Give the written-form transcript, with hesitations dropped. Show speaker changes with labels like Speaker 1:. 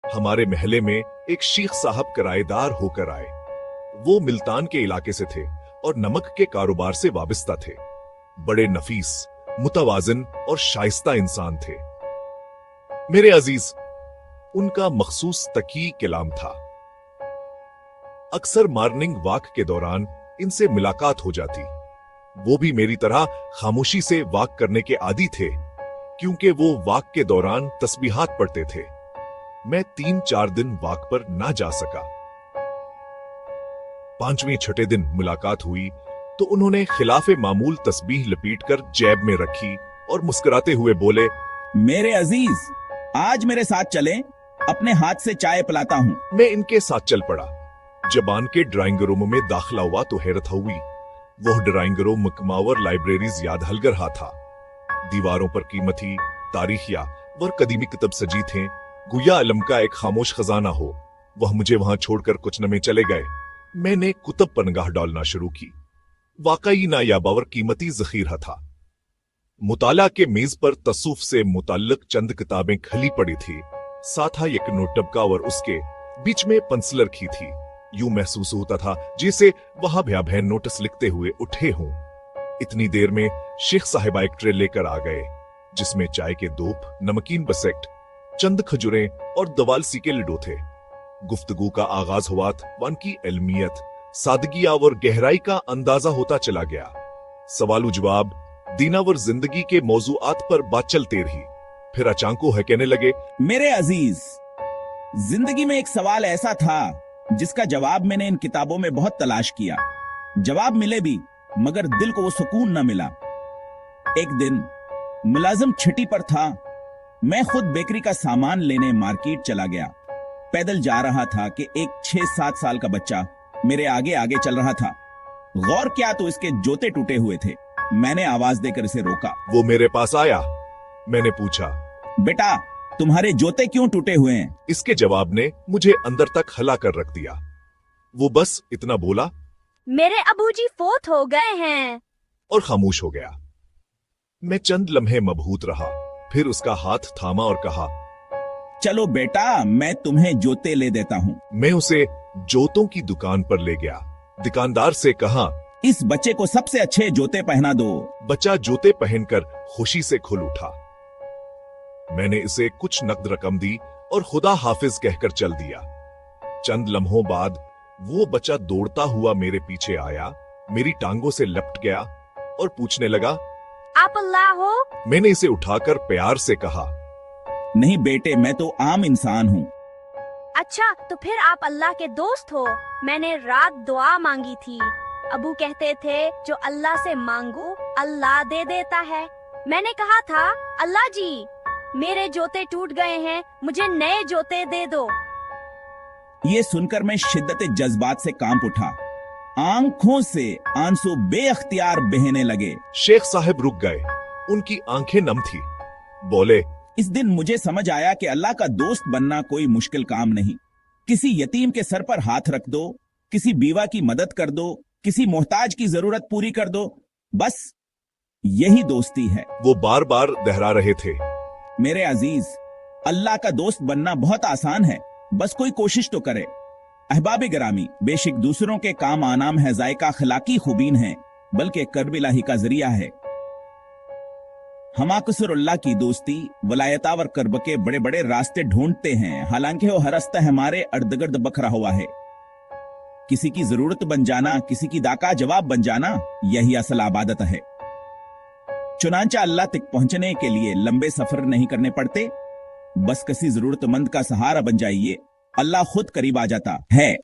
Speaker 1: हमारे महले में एक शेख साहब किराएदार होकर आए। वो मुल्तान के इलाके से थे और नमक के कारोबार से वाबस्ता थे। बड़े नफीस, मुतवाजिन और शाइस्ता इंसान थे। मेरे अजीज, उनका मखसूस तकी कलाम था। अक्सर मॉर्निंग वॉक के दौरान इनसे मुलाकात हो जाती। वो भी मेरी तरह खामोशी से वॉक करने के आदी थे, क्योंकि वो वॉक के दौरान तस्बीहात पढ़ते थे। मैं 3-4 दिन वॉक पर ना जा सका। 5वें छठे दिन मुलाकात हुई तो उन्होंने खिलाफे मामूल तस्बीह लपेटकर जेब में रखी और मुस्कुराते हुए बोले,
Speaker 2: मेरे अजीज, आज मेरे साथ चलें, अपने हाथ से चाय पिलाता हूँ।
Speaker 1: मैं इनके साथ चल पड़ा। जबान के ड्राइंग रूम में दाखिला हुआ तो हैरत हुई। वह ड्राइंग रूम मकमावर लाइब्रेरीज याद हलगर रहा था। दीवारों पर कीमती तारीखिया व कदीमी किताब सजी थे, गुया अलम का एक खामोश खजाना हो। वह मुझे वहां छोड़कर कुछ न में चले गए। मैंने कुतब पर निगाह डालना शुरू की। वाकई नायाबावर कीमती जखीरा था। मुताला के मेज पर तसूफ से मुताल्लिक चंद किताबें खली पड़ी थी। साथ ही एक नोट टबका और उसके बीच में पेंसिल रखी थी। यूं महसूस होता था जैसे वहां भया बहन नोटिस लिखते हुए उठे हों। इतनी देर में शेख साहिबा एक ट्रे लेकर आ गए, जिसमें चाय के दोप, नमकीन बसेक्ट, चंद खजुरें और दवालसी के लड्डू थे। गुफ्तगू का आगाज हुआ वन की इल्मियत, सादगिया और गहराई का अंदाजा होता चला गया। सवालु जवाब, दीनावर जिंदगी के मौजूआत पर बात चलते रही। फिर अचानक है कहने लगे,
Speaker 2: मेरे अजीज, जिंदगी में एक सवाल ऐसा था जिसका जवाब मैंने इन किताबों में बहुत तलाश किया। जवाब मिले भी, मगर दिल को वो सुकून न मिला। एक दिन मुलाजिम छठी पर था। मैं खुद बेकरी का सामान लेने मार्केट चला गया। पैदल जा रहा था कि एक 6-7 साल का बच्चा मेरे आगे आगे चल रहा था। गौर किया तो इसके जूते टूटे हुए थे। मैंने आवाज देकर इसे रोका।
Speaker 1: वो मेरे पास आया। मैंने पूछा,
Speaker 2: बेटा, तुम्हारे जूते क्यों टूटे हुए हैं?
Speaker 1: इसके जवाब ने मुझे अंदर तक हला कर रख दिया। वो बस इतना बोला,
Speaker 3: मेरे अबूजी फोत हो गए हैं,
Speaker 1: और खामोश हो गया। मैं चंद लम्हे मबहूत रहा, फिर उसका हाथ थामा और कहा,
Speaker 2: चलो बेटा, मैं तुम्हें जूते ले देता हूँ।
Speaker 1: मैं उसे जूतों की दुकान पर ले गया। दुकानदार से कहा,
Speaker 2: इस बच्चे को सबसे अच्छे जूते पहना दो।
Speaker 1: बच्चा जूते पहनकर खुशी से खुल उठा। मैंने इसे कुछ नकद रकम दी और खुदा हाफिज कहकर चल दिया। चंद लम्हों बाद वो बच्चा दौड़ता हुआ मेरे पीछे आया, मेरी टांगों से लपट गया और पूछने लगा,
Speaker 3: आप अल्लाह हो?
Speaker 1: मैंने इसे उठाकर प्यार से कहा,
Speaker 2: नहीं बेटे, मैं तो आम इंसान हूँ।
Speaker 3: अच्छा, तो फिर आप अल्लाह के दोस्त हो। मैंने रात दुआ मांगी थी। अबू कहते थे, जो अल्लाह से मांगो अल्लाह दे देता है। मैंने कहा था, अल्लाह जी, मेरे जूते टूट गए हैं, मुझे नए जूते दे दो।
Speaker 2: ये सुनकर मैं शिद्दत जज्बात से कांप उठा। आंखों से आंसू बेअख्तियार बहने लगे।
Speaker 1: शेख साहब रुक गए। उनकी आंखें नम थी। बोले,
Speaker 2: इस दिन मुझे समझ आया कि अल्लाह का दोस्त बनना कोई मुश्किल काम नहीं। किसी यतीम के सर पर हाथ रख दो, किसी बीवा की मदद कर दो, किसी मोहताज की जरूरत पूरी कर दो, बस यही दोस्ती है।
Speaker 1: वो बार बार दोहरा रहे थे,
Speaker 2: मेरे अजीज, अल्लाह का दोस्त बनना बहुत आसान है, बस कोई कोशिश तो करे। अहबाब गिरामी, बेशक दूसरों के काम आना है जायका खिलाकी खूबीन है, बल्कि कर्ब इलाही का जरिया है। हम अल्लाह की दोस्ती वलायतावर कर्ब के बड़े बड़े रास्ते ढूंढते हैं, हालांकि वो हर रास्ता हमारे अर्द गिर्द बखरा हुआ है। किसी की जरूरत बन जाना, किसी की दाका जवाब बन जाना, यही असल आबादत है। चुनांचा अल्लाह तक पहुंचने के लिए लंबे सफर नहीं करने पड़ते, बस किसी जरूरतमंद का सहारा बन जाइए, अल्लाह खुद करीब आ जाता है।